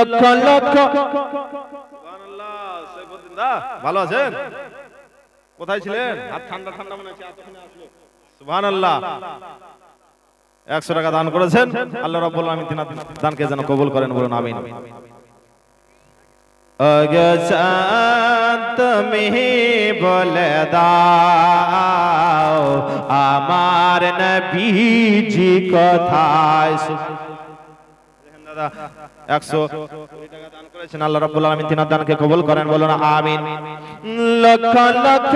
লক্ষ লক্ষ সুবহানাল্লাহ। সৈফুদ্দিন দা ভালো আছেন? কোথায় ছিলেন? হাত ঠান্ডা ঠান্ডা মনে হচ্ছে এতক্ষণে আসলো। সুবহানাল্লাহ। 100 টাকা দান করেছেন, আল্লাহ রাব্বুল আলামিন তিনার দানকে যেন কবুল করেন, বলুন আমিন। তুমি বলে দাও আমার নবীজি কোথায়। দাদা 100 টাকা দান করেছেন, আল্লাহ রাব্বুল আলামিন তিনার দানকে কবুল করেন, বলুন আমিন। লক্ষ লক্ষ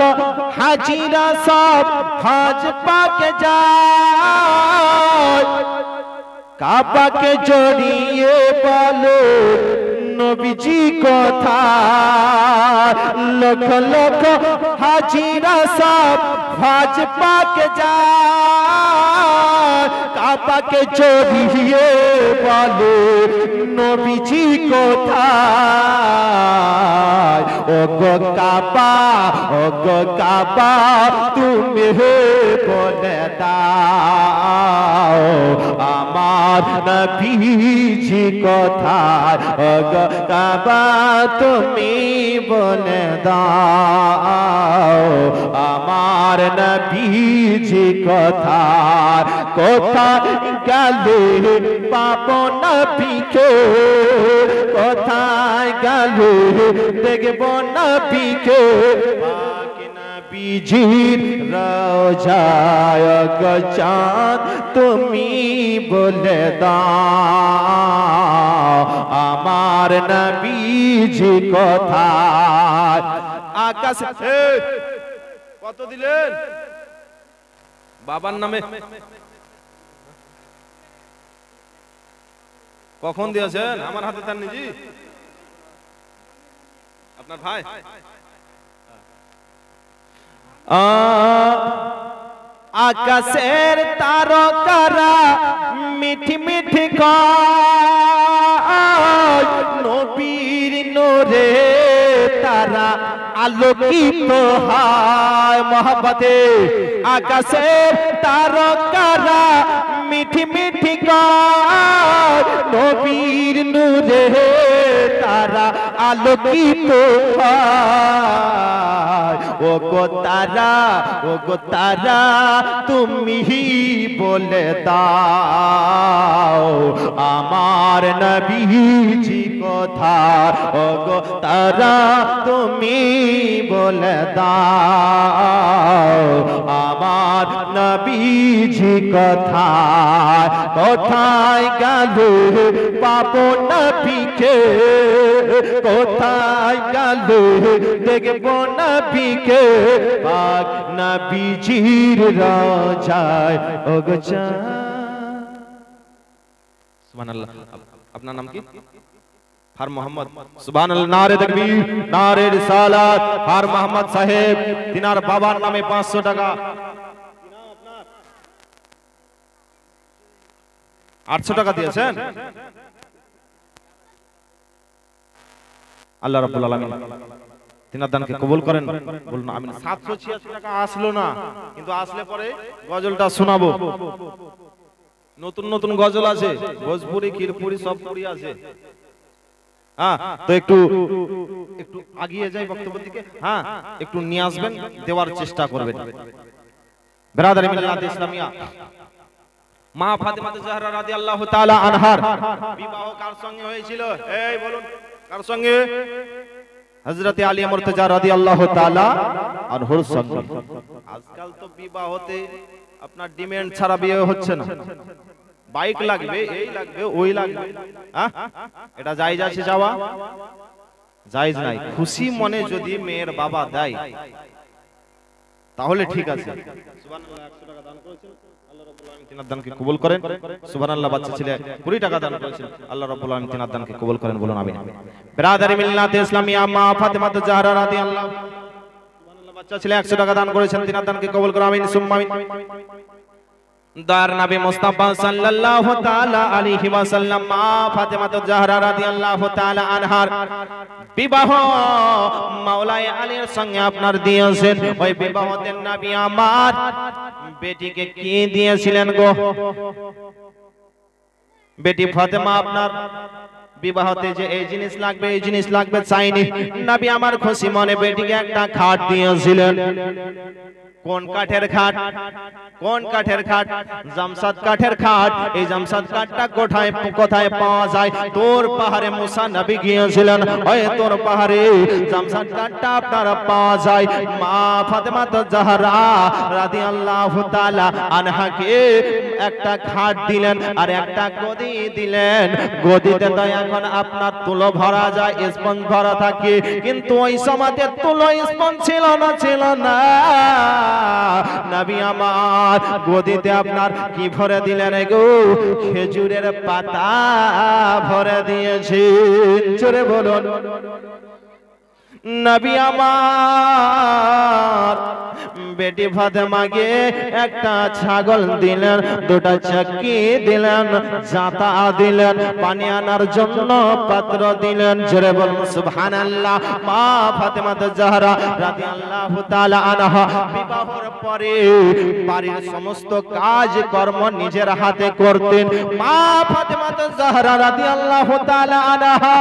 হাজিরা সব হজ পাকে যায়, কাবাকে জড়িয়ে বলো নবীজি কোথায়। লক্ষ লক্ষ হাজিরা সব হজ পাকে যায়, কাবাকে জড়িয়ে বলো নবীজি কোথায়। ও গো কাবা, ও গো কাবা তুমি বলে দাও আমার নবীজি কোথায়। ও গো কাবা তুমি বলে দাও আমার নবীজি কোথায়। কোথায় গেলে পাবো নবীকে, কোথায় গেলে দেখবো নবীকে। নবীজির রওজায় গো চাঁদ তুমি বলে দাও আমার নবীজি কোথায়। আকাশে কত দিলেন বাবার নামে? কখন দিয়েছেন? আমার হাতে তার নিজি আপনার ভাই। আকাশের তারকারা মিঠি মিঠি গায়, নবীর নূরে তারা আলোকিত হয় মহব্বতে। আকাশের তারকারা মিঠি মিঠি গায়, নবীর নূরে তারা আলোকিত হয়। ও গো তারা, ও গো তারা তুমি বলে দাও আমার নবীজি কোথায়। ও গো তারা তুমি বলে দাও আমার নবীজি কোথায়। কোথায় গেলে পাবো নবীকে, কোথায় গেলে দেখবো নবীকে। পাক নবীজির রওজায় ও গো চাঁদ। সুবহানাল্লাহ। আপনার নাম কি? ফার মোহাম্মদ। সুবহানাল্লাহ। নারে তাকবীর, নারে রিসালাত। ফার মোহাম্মদ সাহেব তিনার বাবার নামে 500 টাকা। 800 টাকা দিয়েছেন। আল্লাহ রাব্বুল আলামিন তিনার দানকে কবুল করেন, বলুন আমিন। 786 টাকা আসলো না, কিন্তু আসলে পরে গজলটা শোনাবো। নতুন নতুন গজল আছে, ভোজপুরি কিরপুরি সব পুরি আছে। হ্যাঁ, তো একটু একটু আগিয়ে যাই বক্তব্যের দিকে। হ্যাঁ, একটু নিয়ে আসবেন, দেওয়ার চেষ্টা করবেন। বিরাদারি মিল্লাত ইসলামিয়া, মা ফাতেমা জাহরা রাদিয়াল্লাহু তাআলা আনহার বিবাহ কার সঙ্গে হয়েছিল? এই বলুন কার সঙ্গে? হযরত আলী মুর্তজা রাদিয়াল্লাহু তাআলা আনহুর সঙ্গে। আজকাল তো বিবাহতে আপনার ডিমান্ড ছাড়া বিয়ে হচ্ছে না। বাইক লাগবে, এই লাগবে, ওই লাগবে। হ্যাঁ, এটা জায়েজ আছে যাওয়া? জায়েজ নাই। খুশি মনে যদি মেয়ের বাবা দেয় তাহলে ঠিক আছে। সুবহানাল্লাহ। 100 টাকা দান করেছেন, আল্লাহ রাব্বুল আলামিন তিনার দানকে কবুল করেন। সুবহানাল্লাহ। বাচ্চা ছেলে 20 টাকা দান করেছেন, আল্লাহ রাব্বুল আলামিন তিনার দানকে কবুল করেন, বলুন আমিন। বিরাদারি মিল্লাত ইসলামিয়া, মা ফাতেমা জাহরা রাদিয়াল্লাহু। সুবহানাল্লাহ। বাচ্চা ছেলে 100 টাকা দান করেছেন, তিনার দানকে কবুল করুন, আমিন সুম্মা আমিন। দার নবী মুস্তাফা সাল্লাল্লাহু তাআলা আলাইহি ওয়াসাল্লাম মা ফাতেমা জাহরা রাদিয়াল্লাহু তাআলা আনহার বিবাহ মাওলায়ে আলীর সঙ্গে আপনার দিয়েছেন। ওই বিবাহতে নবী আমার বেটিকে কি দিয়েছিলেন গো? বেটি ফাতেমা আপনার বিবাহতে যে এই জিনিস লাগবে চাইনি। নবী আমার খুশি মনে বেটিকে একটা খাট দিয়েছিলেন। কোন কাঠের খাট? কোন কাঠের খাট? জামসাদ কাঠের খাট। এই জামসাদ কাঠটা কোথায় পাওয়া যায়? তোর পাহাড়ে মুসা নবী গিয়েছিলেন, ওই তোর পাহাড়ে জামসাদ কাঠটা আপনারা পাওয়া যায়। মা ফাতেমা জাহরা রাদিয়াল্লাহু তাআলা আনহাকে একটা খাট দিলেন আর একটা গদি দিলেন। গদিতে তো এখন আপনার তুলো ভরা যায়, স্পঞ্জ ভরা থাকে, কিন্তু ওই সময়তে তুলো স্পঞ্জ ছিল না। নবী আমার গদিতে আপনার কি ভরে দিলেন গো? খেজুরের পাতা ভরে দিয়েছেন। জোরে বলুন। নবী আমার বেটি ফাতেমাকে একটা ছাগল দিলেন, দুটা চাকি দিলেন, জাতা দিলেন, পানি আনার জন্য পাত্র দিলেন। জোরে বলুন সুবহানাল্লাহ। মা ফাতেমা জাহরা রাদিয়াল্লাহু তাআলা আনহা বিবাহের পরে বাড়ির সমস্ত কাজ কর্ম নিজের হাতে করতেন। মা ফাতেমা জাহরা রাদিয়াল্লাহু তাআলা আনহা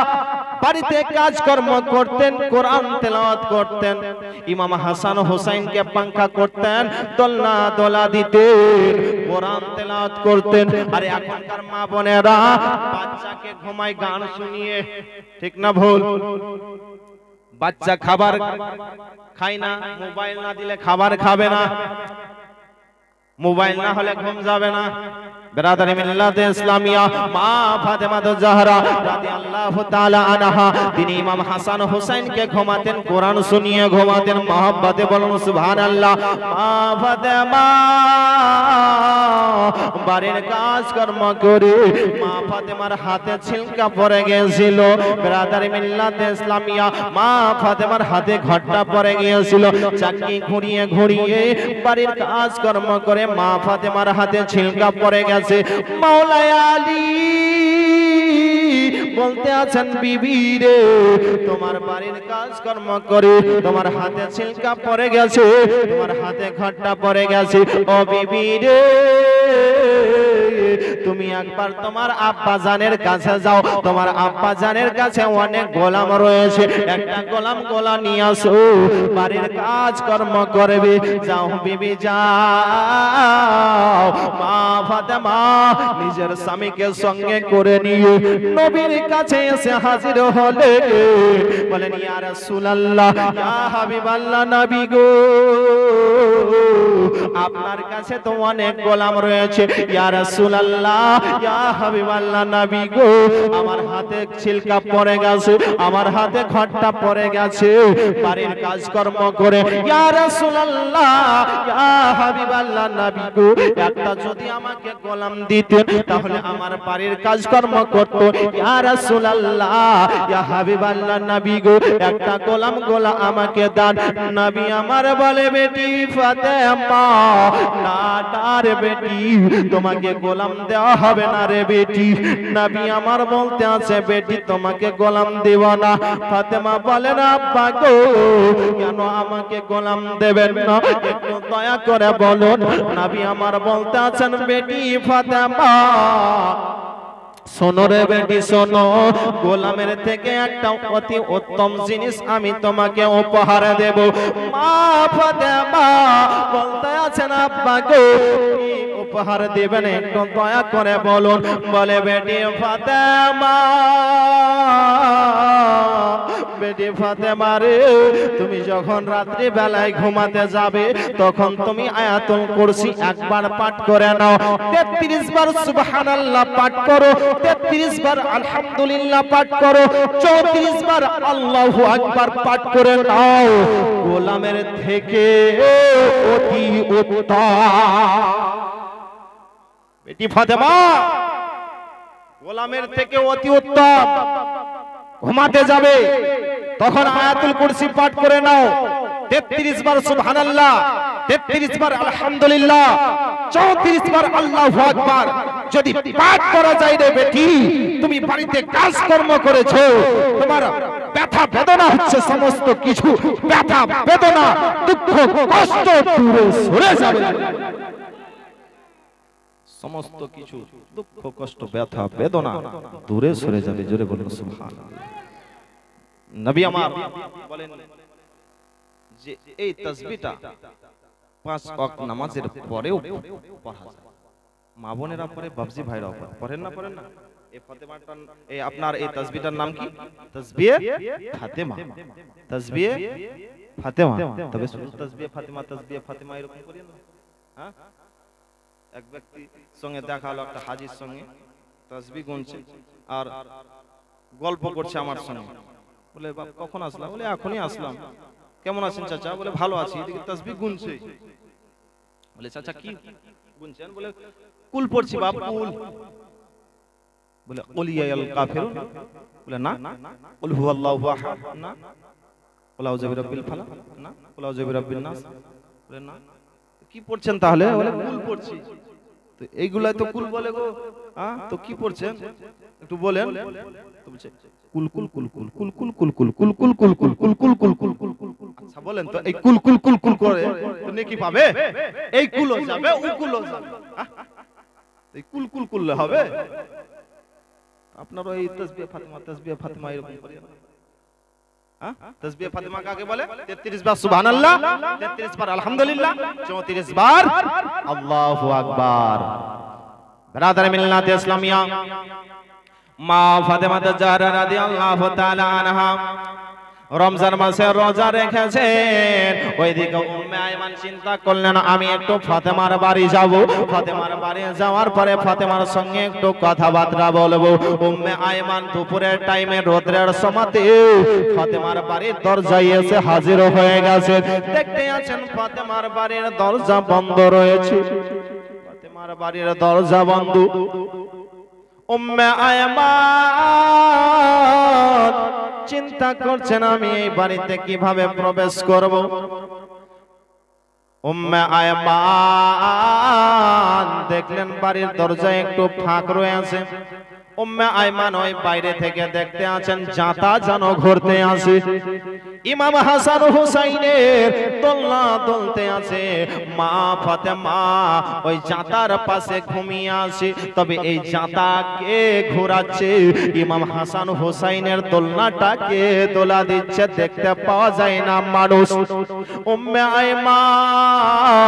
বাড়িতে কাজকর্ম করতেন, কোরআন তেলাওয়াত করতেন, ইমাম হাসান হোসেনকে পাঙ্খা করতেন, দোলনা দোলা দিতেন, কোরআন তেলাওয়াত করতেন। আর এখনকার মা বোনেরা বাচ্চাকে ঘুমায় গান শুনিয়ে, ঠিক না ভুল? বাচ্চা খাবার খায় না, মোবাইল না দিলে খাবার খাবে না, মোবাইল না হলে ঘুম যাবে না। বিরাদারি মিল্লাতে ইসলামিয়া মা ফাতেমা জাহরা রাদিয়াল্লাহু তাআলা আনহা তিনি ইমাম হাসান হোসেনকে ঘুমাতেন, কোরআন শুনিয়ে ঘুমাতেন। মহব্বতে বলুন সুবহানাল্লাহ। মা ফাতেমা বাড়ির কাজ কর্ম করে মা ফাতেমার হাতে ছিলকা পড়ে গিয়েছিল। বিরাদারি মিল্লাতে ইসলামিয়া মা ফাতেমার হাতে ঘটটা পড়ে গিয়েছিল। চাকি ঘুরিয়ে ঘুরিয়ে বাড়ির কাজ কর্ম করে মা ফাতেমার হাতে ছিলকা পড়ে গেছে। মাওলাই আলী বলতে আছেন, বিবি রে তোমার বাড়ির কাজ কর্ম করে তোমার হাতে ছিলকা পড়ে গেছে, তোমার হাতে ঘটটা পড়ে গেছে। ও বিবি রে তুমি একবার তোমার আব্বা জানের কাছে যাও, তোমার আব্বা জানের কাছে অনেক গোলাম রয়েছে, একটা গোলাম গোলা নিয়ে আসো, বাড়ির কাজ কর্ম করবে। যাও বিবি যাও। মা ফাতেমা নিজের স্বামীকে সঙ্গে করে নিয়ে নবীর কাছে এসে হাজির হলে বলেন, ইয়া রাসূলুল্লাহ, ইয়া হাবিবাল্লাহ, নবী গো আপনার কাছে তো অনেক গোলাম রয়েছে। ইয়া রাসূলুল্লাহ, ইয়া হাবিবাল্লাহ, নবী গো আমার হাতে ছিলকা পড়ে গেছে, আমার হাতে ঘটটা পড়ে গেছে বাড়ির কাজকর্ম করে। ইয়া রাসূলুল্লাহ, ইয়া হাবিবাল্লাহ, নবী গো একটা যদি আমাকে গোলাম দিতেন তাহলে আমার বাড়ির কাজকর্ম করত। ইয়া রাসূলুল্লাহ, ইয়া হাবিবাল্লাহ, নবী গো একটা গোলাম গোলা আমাকে দান। নবী আমার বলে, বেটি ফাতেমা না রে বেটি, তোমাকে গোলাম দেওয়া হবে না রে বেটি। নবী আমার বলতে আছে, বেটি তোমাকে গোলাম দেব না। ফাতেমা বলেন, আব্বা গো কেন আমাকে গোলাম দেবেন না, একটু দয়া করে বলুন। নবী আমার বলতে আছেন, বেটি ফাতেমা শোনো রে বেটি শোনো, গোলামের থেকে একটা অতি উত্তম জিনিস আমি তোমাকে উপহার দেব। মা ফাতেমা বলতে আছেন, আব্বা গো কি উপহার দেবেন একটু দয়া করে বলুন। বলে, বেটি ফাতেমা, বেটি ফাতেমা রে তুমি যখন রাত্রি বেলায় ঘুমাতে যাবে তখন তুমি আয়াতুল কুরসি একবার পাঠ করে নাও, 33 বার সুবহানাল্লাহ পাঠ করো, 33 বার আলহামদুলিল্লাহ পাঠ করো, 34 বার আল্লাহু আকবার পাঠ করে নাও। গোলামের থেকে অতি উত্তম। বেটি ফাতেমা গোলামের থেকে অতি উত্তম। ঘুমাতে যাবে তখন আয়াতুল কুরসি পাঠ করে নাও, 33 বার সুবহানাল্লাহ, 33 বার আলহামদুলিল্লাহ, 34 বার আল্লাহু আকবার যদি পাঠ করা যায় রে বেটি, তুমি বাড়িতে কাজকর্ম করেছো, তোমার ব্যথা বেদনা হচ্ছে, সমস্ত কিছু ব্যথা বেদনা দুঃখ কষ্ট দূরে সরে যাবে। সমস্ত কিছু দুঃখ কষ্ট ব্যথা বেদনা দূরে সরে যাবে। জোরে বলুন সুবহানাল্লাহ। নবী আমার বলেন যে এই তাসবিহটা 5 ওয়াক্ত নামাজের পরেও পড়া যায়। মা বোনেরা পড়ে, বাবজি ভাইরাও পড়েন না? পড়েন না? এই ফাতেমাটা, এই আপনার এই তাসবিহটার নাম কি? তাসবিহ ফাতেমা। তাসবিহ ফাতেমা। তবে শুধু তাসবিহ ফাতেমা, তাসবিহ ফাতেমা এরকম করি না। হ্যাঁ, এক ব্যক্তি সঙ্গে দেখা হলো, একটা হাজির সঙ্গে তাসবিহ গুনছে আর গল্প করছে আমার সঙ্গে। বলে বাপ কখন আসলাম? বলে এখনই আসলাম। কেমন আছেন চাচা? বলে ভালো আছি। এদিকে তাসবিহ গুনছে। বলে চাচা কি গুনছেন? বলে কুল পড়ছি বাপ, কুল। বলে কুলিয়াল কাফিরুন? বলে না। কুল হুয়াল্লাহু আহাদ? না। কুল আউযু বিরাব্বিল ফালাক? না। কুল আউযু বিরাব্বিন নাস? বলে না। কি পড়ছেন তাহলে? বলে কুল পড়ছি। তো এইগুলাই তো কুল বলে গো। হ্যাঁ, তো কি পড়ছেন একটু বলেন। তো বলছে কুল কুল কুল কুল কুল কুল কুল কুল কুল কুল কুল কুল কুল কুল কুল কুল কুল কুল। আচ্ছা বলেন তো এই কুল কুল কুল কুল করে তো নেকি পাবে? এই কুলও যাবে, ও কুলও যাবে। এই কুল কুল করলে হবে? আপনারা এই তাসবিহ ফাতেমা, তাসবিহ ফাতেমা এরকম করেন। হ্যাঁ, তাসবিহ ফাতেমা কাকে বলে? 33 বার সুবহানাল্লাহ, 33 বার আলহামদুলিল্লাহ, 34 বার আল্লাহু আকবার। বিরাদার মিল্লাত ইসলামিয়া, মা ফাতেমা জাহরা রাদিয়াল্লাহু তাআলা আনহা রমজান মাসে রোজা রেখেছেন। ওইদিকে উম্মে আয়মান চিন্তা করলেন আমি একটু ফাতেমার বাড়ি যাব। ফাতেমার বাড়ি যাওয়ার পরে ফাতেমার সঙ্গে একটু কথাবার্তা বলবো। উম্মে আয়মান দুপুরের টাইমে রোদ্রের সময়তে ফাতেমার বাড়ির দরজায় এসে হাজির হয়ে গেছে। দেখতে আছেন ফাতেমার বাড়ির দরজা বন্ধ রয়েছে। ফাতেমার বাড়ির দরজা বন্ধ। উম্মে আয়মান চিন্তা করছেন আমি এই বাড়িতে কিভাবে প্রবেশ করব। উম্মে আয়মান দেখলেন বাড়ির দরজায় একটু ফাঁক রয়েছে। উম্মে আয়মান ওই বাইরে থেকে দেখতে আছেন জাতা যেন ঘুরতে আসে। ইমাম হাসান হুসাইনের দোলনা দুলতে আছে। মা ফাতেমা ওই জাতার পাশে ঘুমিয়ে আছে। তবে এই জাতা কে ঘোরাচ্ছে? ইমাম হাসান হুসাইনের দোলনাটাকে দোলা দিচ্ছে, দেখতে পাওয়া যায় না মানুষ। উম্মে আয়মান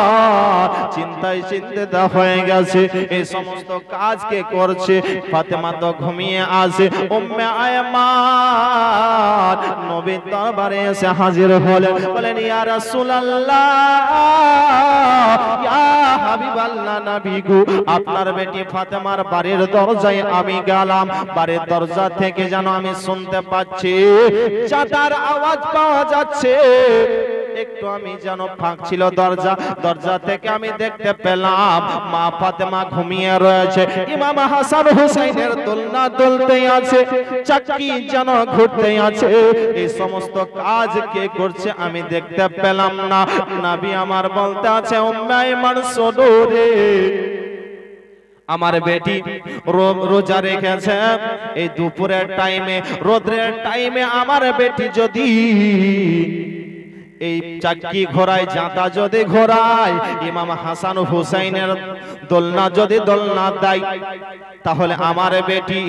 চিন্তায় চিন্তিত হয়ে গেছে, এই সমস্ত কাজ কে করছে? ফাতেমা তো ঘুমিয়ে আছে। উম্মে আয়মান নবীর দরবারে এসে হাজির হলেন। বলেন ইয়া রাসূলুল্লাহ, ইয়া হাবিবাল্লাহ, নবী গো, আপনার বেটি ফাতেমার বাড়ির দরজায় আমি গেলাম। বাড়ির দরজা থেকে যেন আমি শুনতে পাচ্ছি চাতার আওয়াজ পাওয়া যাচ্ছে। একটু আমি যেন ফাঁক ছিল দরজা, দরজা থেকে আমি দেখতে পেলাম মা ফাতেমা ঘুমিয়ে রয়েছে। ইমাম হাসান হুসাইনের দোলনা দুলতে আছে, চাকি যেন ঘুরতে আছে। এই সমস্ত কাজ কে করছে আমি দেখতে পেলাম না। নবী আমার বলতে আছে উম্মে আয়মান শোনো রে, আমার বেটি রোজা রেখেছে। এই দুপুরের টাইমে, রোদ্রের টাইমে আমার বেটি যদি এই চাকি ঘোরায়, জাতা যদি ঘোরায়, ইমাম হাসান হুসাইনের দোলনা যদি দোলনা দেয়, তাহলে আমার বেটি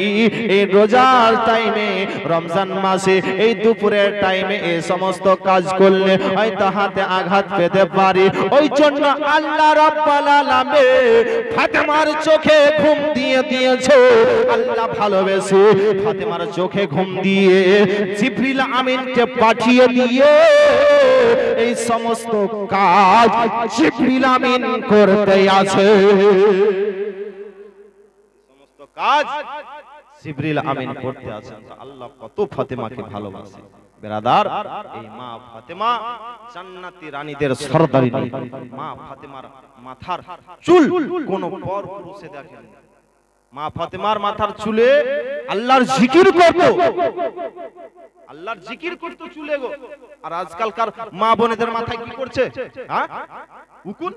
এই রোজার টাইমে, রমজান মাসে এই দুপুরের টাইমে এই সমস্ত কাজ করলে হয়তো হাতে আঘাত পেতে পারি। ওই জন্য আল্লাহ রাব্বুল আলামিন ফাতেমার চোখে ঘুম দিয়ে দিয়েছে। আল্লাহ ভালোবেসে ফাতেমার চোখে ঘুম দিয়ে জিবরিল আমিনকে পাঠিয়ে দিয়ে এই সমস্ত কাজ জিবরিল আমিন করতে আছে। সমস্ত কাজ জিবরিল আমিন করতে আছেন। আল্লাহ কত ফাতেমাকে ভালোবাসে বেরাদার। এই মা ফাতেমা জান্নাতি রানীদের সরদারিনী। মা ফাতেমার মাথার চুল কোন পর পুরুষে দেখেন। মা ফাতেমার মাথার চুলে আল্লাহর জিকির করত, আল্লাহর জিকির করত চুলে গো। আর আজকালকার মা বোনেদের মাথায় কি করছে? হ্যাঁ, উকুন,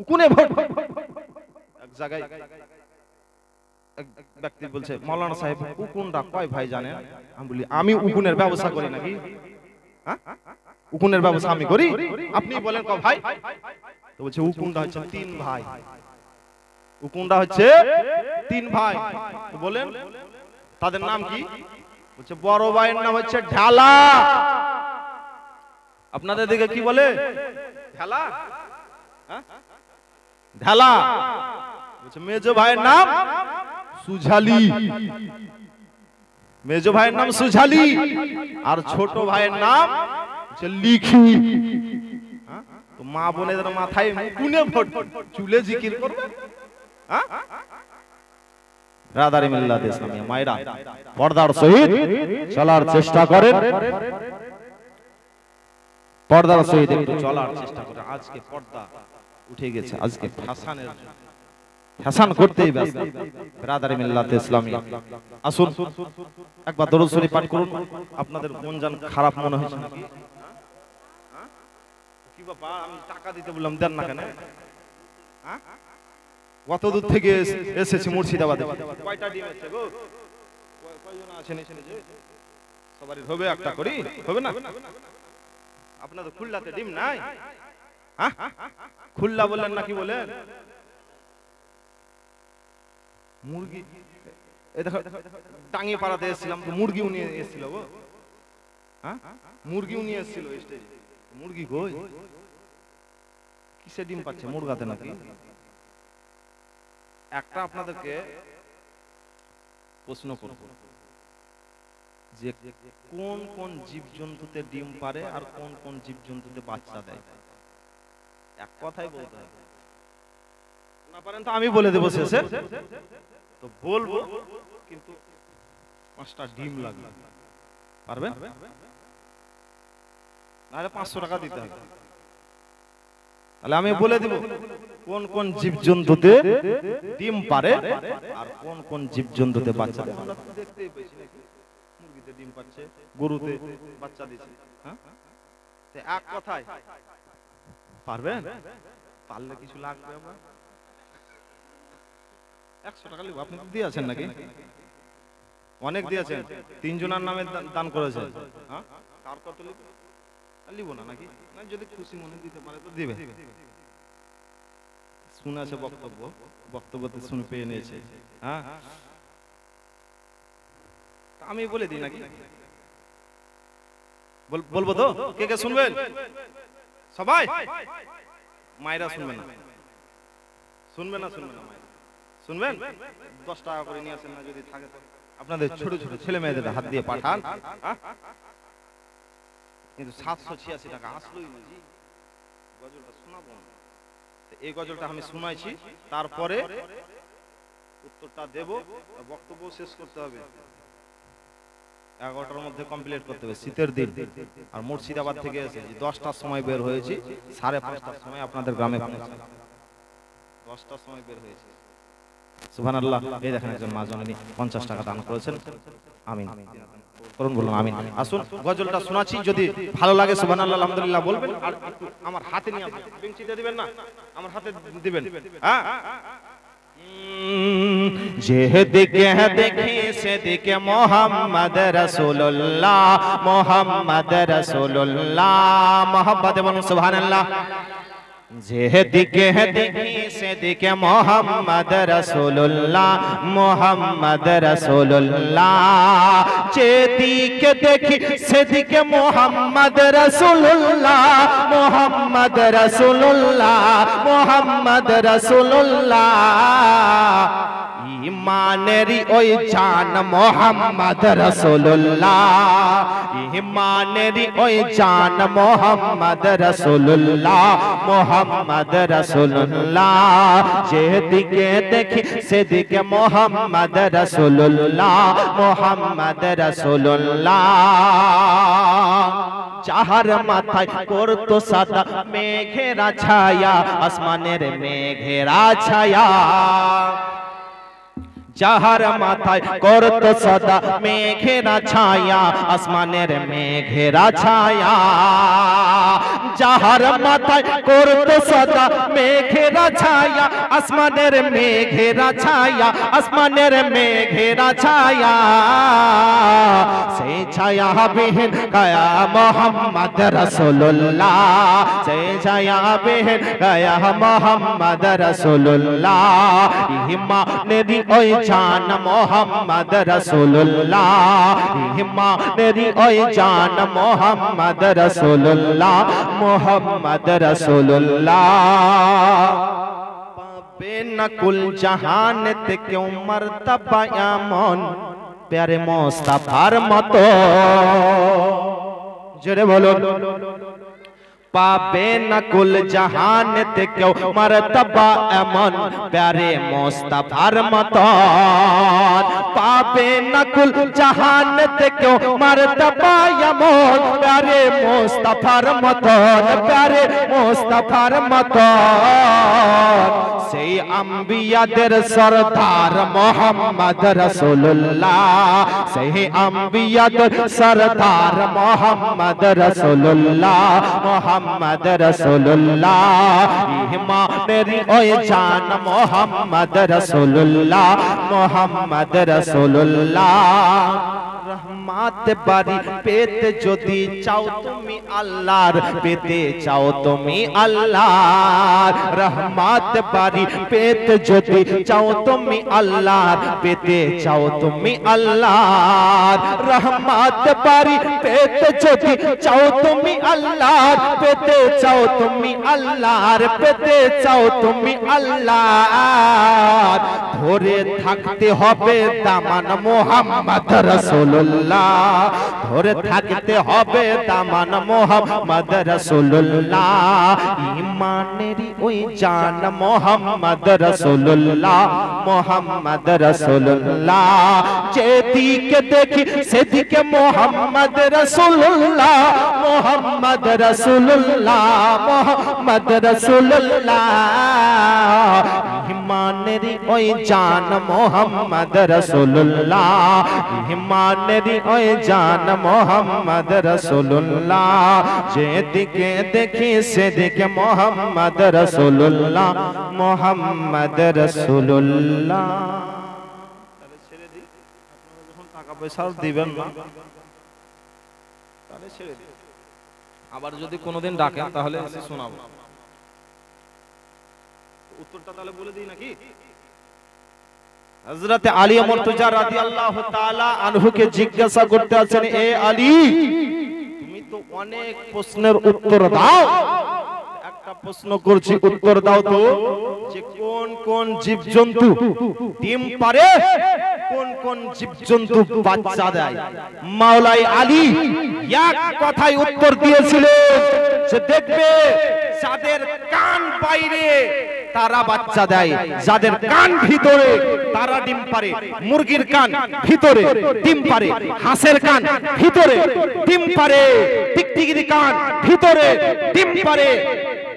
উকুনে ভোট। এক জায়গায় এক ব্যক্তি বলছে মাওলানা সাহেব উকুনটা কয় ভাই জানেন? আমি বলি আমি উকুনের ব্যবস্থা করি নাকি? হ্যাঁ, উকুনের ব্যবস্থা আমি করি, আপনি বলেন ক ভাই? তো বলছে উকুনটা হচ্ছে 3 ভাই। উকুনরা হচ্ছে 3 ভাই। বলেন তাদের নাম কি? বলছে বড় ভাইয়ের নাম হচ্ছে ঢালা। আপনাদের দিকে কি বলে? ঢালা। ঢালা। বলছে মেজো ভাইয়ের নাম সুঝালি। মেজো ভাইয়ের নাম সুঝালি আর ছোট ভাইয়ের নাম হচ্ছে লিখি। তো মা বোনেদের মাথায় মুকুনে চুলে জিকির করবে। রাদারি মিল্লাত ইসলামিয়া মায়েরা পর্দার সহিত চলার চেষ্টা করেন, পর্দার সহিত একটু চলার চেষ্টা করেন। আজকে পর্দা উঠে গেছে, আজকে ফ্যাশন করতেই ব্যস্ত। রাদারি মিল্লাত ইসলামিয়া আসুন একবার দরুদ শরীফ পাঠ করুন। আপনাদের মন জান খারাপ মনে হয়েছে নাকি? কি বাবা আমি টাকা দিতে বললাম দেন না কেন? কত দূর থেকে এসেছে মুর্শিদাবাদে। কয়টা ডিম আছে গো? কয়জন আছেন এখানে? যে সবারই হবে একটা করি, হবে না? আপনাদের খুলনাতে ডিম নাই? খুলনা বললেন নাকি বলেন? মুরগি এই দেখো টাঙ্গি পাড়াতে এসেছিলাম তো মুরগিও নিয়ে এসেছিল গো। মুরগিও নিয়ে এসেছিল স্টেজে। মুরগি কই? কিসে ডিম পাচ্ছে? মুরগাতে নাকি? একটা আপনাদেরকে প্রশ্ন করব যে কোন কোন জীবজন্তুতে ডিম পারে আর কোন কোন জীবজন্তুতে বাচ্চা দেয়? এক কথাই বলতে হবে। না পারেন তো আমি বলে দেবো শেষে। তো বলবো কিন্তু 5টা ডিম লাগবে। পারবেন? নাহলে 500 টাকা দিতে হবে। তাহলে আমি বলে দিব কোন কোন জীবজন্তুতে ডিম পারে আর কোন কোন জীবজন্তুতে বাচ্চা দেয়। আমরা তো দেখতেই পেয়েছি মুরগিতে ডিম পাচ্ছে, গরুতে বাচ্চা দিচ্ছে। হ্যাঁ, তো এক কথায় পারবেন? পারলে কিছু লাগবে। আমরা 100 টাকা লিখব। আপনি দিয়ে আছেন নাকি? অনেক দিয়েছেন। 3 জনের নামে দান করেছেন। হ্যাঁ, কার কত লিখব? লিব না নাকি? না যদি খুশি মনে দিতে পারে তো দিবে। শুনেছে বক্তব্যতে শুনে পেয়ে নিয়েছে। হ্যাঁ, আমি বলে দিই নাকি? বলবো তো? কে কে শুনবেন? সবাই? মায়েরা শুনবেন না? শুনবেন না? শুনবেন না? শুনবেন? 10 টাকা করে নিয়ে আসেন না যদি থাকে তো। আপনাদের ছোট ছোট ছেলে মেয়েদের হাত দিয়ে পাঠান। কিন্তু 786 টাকা আসলোই না জি। গজলটা শোনাবো না। এই গজলটা আমি শোনাইছি, তারপরে উত্তরটা দেব। বক্তব্য শেষ করতে হবে 11টার মধ্যে কমপ্লিট করতে হবে। শীতের দিন আর মুর্শিদাবাদ থেকে এসেছি 10টার সময় বের হয়েছি, 5:30টার সময় আপনাদের গ্রামে পৌঁছাই। 10টার সময় বের হয়েছি। সুবহানাল্লাহ। এই দেখেন একজন মা জননী 50 টাকা দান করেছেন। আমিন করুন, বলুন আমিন। আসুন গজলটা শোনাচ্ছি, যদি ভালো লাগে সুবহানাল্লাহ আলহামদুলিল্লাহ বলবেন। আর একটু আমার হাতে নিয়ে বেঞ্চিতে দিবেন না, আমার হাতে দিবেন। হ্যাঁ, যেদিকে দেখি সেদিকে মোহাম্মদ রাসূলুল্লাহ, মোহাম্মদ রাসূলুল্লাহ। মোহাম্মদ বলুন সুবহানাল্লাহ। যেদিকে দেখি সেদিকে মোহাম্মদ রাসূলুল্লাহ, মোহাম্মদ রাসূলুল্লাহ। যেদিকে দেখি সেদিকে মোহাম্মদ রাসূলুল্লাহ, মোহাম্মদ রাসূলুল্লাহ, মোহাম্মদ রাসূলুল্লাহ। ইমানেরই ওই জান মোহাম্মদ রাসূলুল্লাহ, ইমানেরই ওই জান মোহাম্মদ রাসূলুল্লাহ, মোহাম্মদ রাসূলুল্লাহ। যেদিকে দেখি সেদিকে মোহাম্মদ রাসূলুল্লাহ, মোহাম্মদ রাসূলুল্লাহ। যাহার মাথায় করতো সাদা মেঘেরা ছায়া, আসমানের মেঘেরা ছায়া। যাহার মাথায় করত সদা মেঘেরা ছায়া, আসমানের মেঘেরা ছায়া। যাহার মাথায় করত সদা মেঘেরা ছায়া, আসমানের মেঘেরা ছায়া, আসমানের মেঘেরা ছায়া। সেই ছায়া বিহীন কায়া মোহাম্মদ রাসূলুল্লাহ, সেই ছায়া বিহীন কায়া মোহাম্মদ রাসূলুল্লাহ। ইমানেরই ওই জান মোহাম্মদ রাসূলুল্লাহ, ইমানেরই ওই জান মোহাম্মদ রাসূলুল্লাহ, মোহাম্মদ রাসূলুল্লাহ। পাবে না কুল জাহানেতে কেউ মর্তবা এমন প্যারে মুস্তাফার মতো। জোরে বলুন। পাবে না কুল জাহানেতে কেউ মর্তবা এমন প্যারে মুস্তাফার মতো। পাবে না কুল জাহানেতে কেউ মর্তবা এমন প্যারে মুস্তাফার মতো, প্যারে মুস্তাফার মতো। সেই আম্বিয়াদের সরদার মোহাম্মদ রাসূলুল্লাহ, সেই আম্বিয়াদের সরদার মোহাম্মদ রাসূলুল্লাহ, মোহাম্মদ রাসূলুল্লাহ। ইমানেরই ওই জান মোহাম্মদ রাসূলুল্লাহ, মোহাম্মদ রাসূলুল্লাহ। রহমত বাড়ি পেতে যদি চাও তুমি আল্লাহর, পেতে চাও তুমি আল্লাহর। রহমত বাড়ি পেতে যদি চাও তুমি আল্লাহর, পেতে চাও তুমি আল্লাহর। রহমত বাড়ি পেতে যদি চাও তুমি আল্লাহর, পেতে চাও তুমি আল্লাহর, পেতে চাও তুমি আল্লাহর। ধরে থাকতে হবে দামান মোহাম্মদ রাসূলুল্লাহ, ধরে থাকতে হবে দামান মোহাম্মদ রাসূলুল্লাহ। ইমানেরই ওই জান মোহাম্মদ রাসূলুল্লাহ, মোহাম্মদ রাসূলুল্লাহ। যেদিকে দেখি সেদিকে মোহাম্মদ রাসূলুল্লাহ, মোহাম্মদ রাসূলুল্লাহ, মোহাম্মদ রাসূলুল্লাহ। ইমানেরই ওই জান মোহাম্মদ রাসূলুল্লাহ, ইমানেরই ওই জান মোহাম্মদ রাসূলুল্লাহ। যেদিকে দেখি সেদিকে মোহাম্মদ রাসূলুল্লাহ, মোহাম্মদ রাসূলুল্লাহ। তাহলে ছেড়ে দিই, আপনারা যখন টাকা পয়সা দিবেন না তাহলে ছেড়ে দিই। আবার যদি কোনোদিন ডাকেন তাহলে এসে শোনাবো। উত্তরটা তাহলে বলে দিই নাকি? হযরত আলী মুর্তজা রাদিয়াল্লাহু তাআলা আনহুকে জিজ্ঞাসা করতে আছেন, এ আলী তুমি তো অনেক প্রশ্নের উত্তর দাও, একটা প্রশ্ন করছি উত্তর দাও তো, যে কোন কোন জীবজন্তু ডিম পারে, কোন কোন জীবজন্তু বাচ্চা দেয়? মাওলাই আলী এক কথায় উত্তর দিয়েছিলেন যে দেখবে যাদের কান বাইরে তারা বাচ্চা দেয়, যাদের কান ভিতরে তারা ডিম পারে। মুরগির কান ভিতরে ডিম পারে, হাঁসের কান ভিতরে ডিম পারে, টিকটিকির কান ভিতরে ডিম পারে,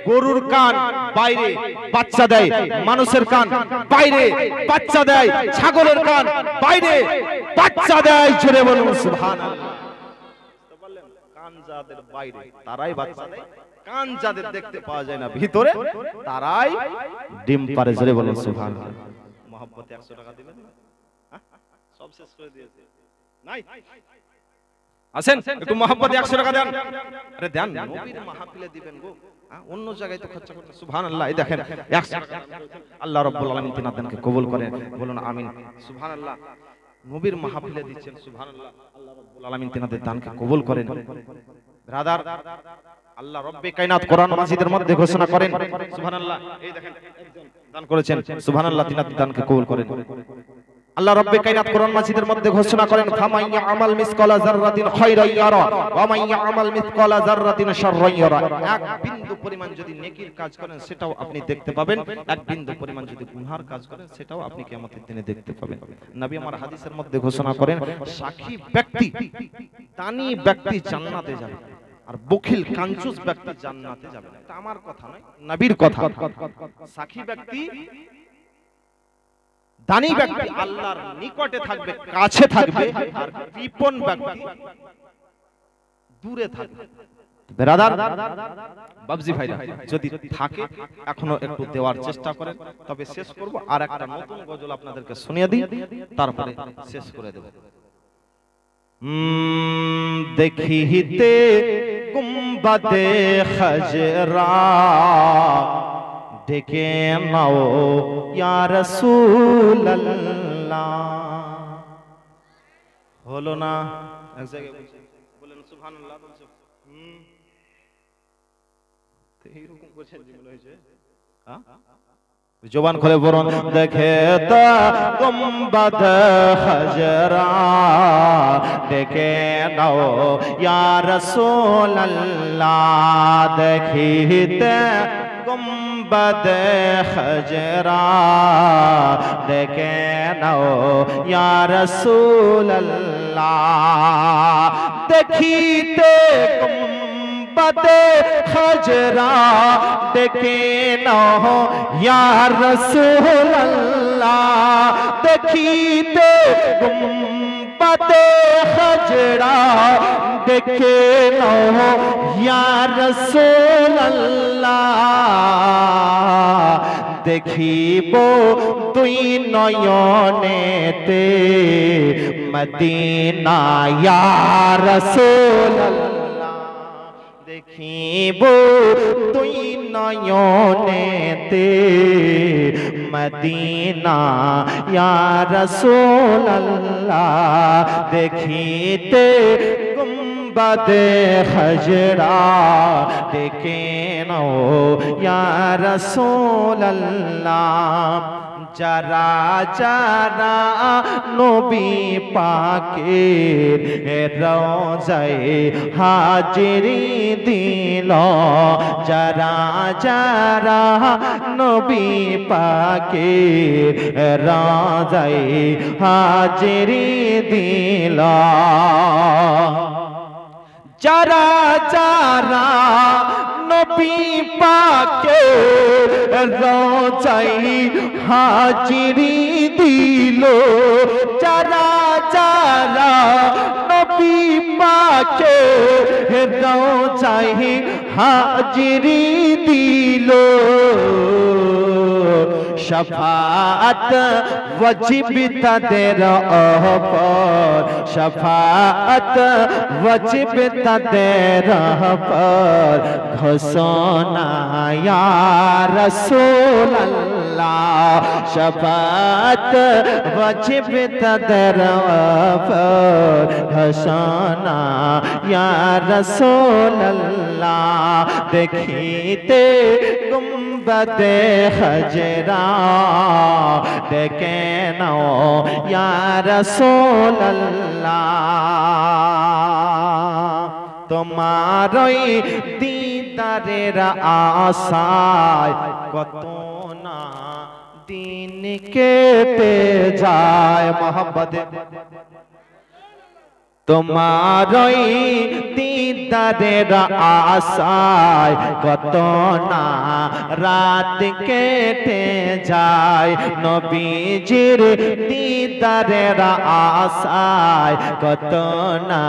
গরুর কান বাইরে বাচ্চা দেয়, মানুষের কান বাইরে বাচ্চা দেয়, ছাগলের কান বাইরে বাচ্চা দেয়। জোরে বলুন সুবহানাল্লাহ। কান যাদের বাইরে তারাই বাচ্চা দেয়, কান যাদের দেখতে পাওয়া যায় না ভিতরে তারাই ডিম পারে। জোরে বলুন সুবহানাল্লাহ। মহব্বতে 100 টাকা দিবেন? সব শেষ করে দিয়েছে নাই? আসেন একটু মহব্বতে 100 টাকা দেন। আরে দেন, নবীর মাহফিলে দিবেন গো, অন্য জায়গায় তো খরচা করতে। সুবহানাল্লাহ। এই দেখেন 100 টাকা আল্লাহ রাব্বুল আলামিন তিনার দানকে কবুল করেন, বলুন আমিন। সুবহানাল্লাহ। নবীর মাহফিলে দিচ্ছেন, সুবহানাল্লাহ। আল্লাহ রাব্বুল আলামিন তিনাদের দানকে কবুল করেন। ব্রাদার, আল্লাহ রব্বে কায়নাত কোরআন মাজিদের মধ্যে ঘোষণা করেন, সুবহানাল্লাহ। এই দেখেন একজন দান করেছেন, সুবহানাল্লাহ, তিনার দানকে কবুল করেন। আল্লাহ রব্বে কায়নাত কোরআন মাজিদের মধ্যে ঘোষণা করেন, ফামাইয়া আমাল মিসকালা যাররাতিন খায়রান ইয়ারা ওয়া মাইয়া আমাল মিসকালা যাররাতিন শাররান ইয়ারা। এক বিন্দু পরিমাণ যদি নেকির কাজ করেন সেটাও আপনি দেখতে পাবেন, এক বিন্দু পরিমাণ যদি গুনার কাজ করেন সেটাও আপনি কিয়ামতের দিনে দেখতে পাবেন। নবী আমার হাদিসের মধ্যে ঘোষণা করেন, সাক্ষী ব্যক্তি, দানী ব্যক্তি জান্নাতে যাবে, আর বখিল কাঞ্চুস ব্যক্তি জান্নাতে যাবে না। এটা আমার কথা নয়, নবীর কথা। সাক্ষী ব্যক্তি, দানী ব্যক্তি আল্লাহর নিকটে থাকবে, কাছে থাকবে, আর কৃপণ ব্যক্তি দূরে থাকবে। ব্রাদার বাবজি ভাইরা, যদি থাকে এখনো একটু দেওয়ার চেষ্টা করেন, তবে শেষ করব। আর একটা নতুন গজল আপনাদেরকে শুনিয়ে দিই, তারপরে শেষ করে দেব। দেখিতে গুম্বাদে খজরা ডেকে নাও ইয়া রাসূলুল্লাহ। হলো না? এক জায়গায় বলেন সুবহানাল্লাহ। এইরকম করছেন যেগুলো হয়েছে, জবান খুলে বলুন, দেখে তা গুম্বাদ খজরা ডেকে নাও ইয়া রাসূলুল্লাহ। দেখিতে গুম্বাদ খজরা ডেকে নাও ইয়া রাসূলুল্লাহ। দেখিতে গুম্বাদে খজরা ডেকে নাও ইয়া রাসূলুল্লাহ। দেখিতে গুম্বাদে খজরা ডেকে নাও ইয়া রাসূলুল্লাহ। দেখিব দুই নয়নেতে মদিনা ইয়া রাসূলুল্লাহ। দেখিব দুই নয়নেতে মদিনা ইয়া রাসূলুল্লাহ। দেখিতে গুম্বাদে খজরা ডেকে নাও ইয়া রাসূলুল্লাহ। যারা যারা নবী পাকের রওজায় হাজিরি দিল, যারা যারা নবী পাকের রওজায় হাজিরি দিল, যারা যারা নবী পাকের রওজায় হাজিরি দিল, যারা যারা নবী পাকের রওজায় হাজিরি দিল, শফাআত ওয়াজিব তাদের উপর, শফাআত ওয়াজিব তাদের উপর, ঘোষণা ইয়া রাসূলুল্লাহ। শফাআত ওয়াজিব তাদের উপর, ঘোষণা ইয়া রাসূলুল্লাহ। দেখিতে গুম্বাদে খজরা ডেকে নাও ইয়া রাসূলুল্লাহ। তোমারই দিদারের আশায় কত না দিন কেটে যায়। মোহাম্মদে তোমারই দিদারের আশায় কত না রাত কেটে যায়। নবীজির দিদারের আশায় কত না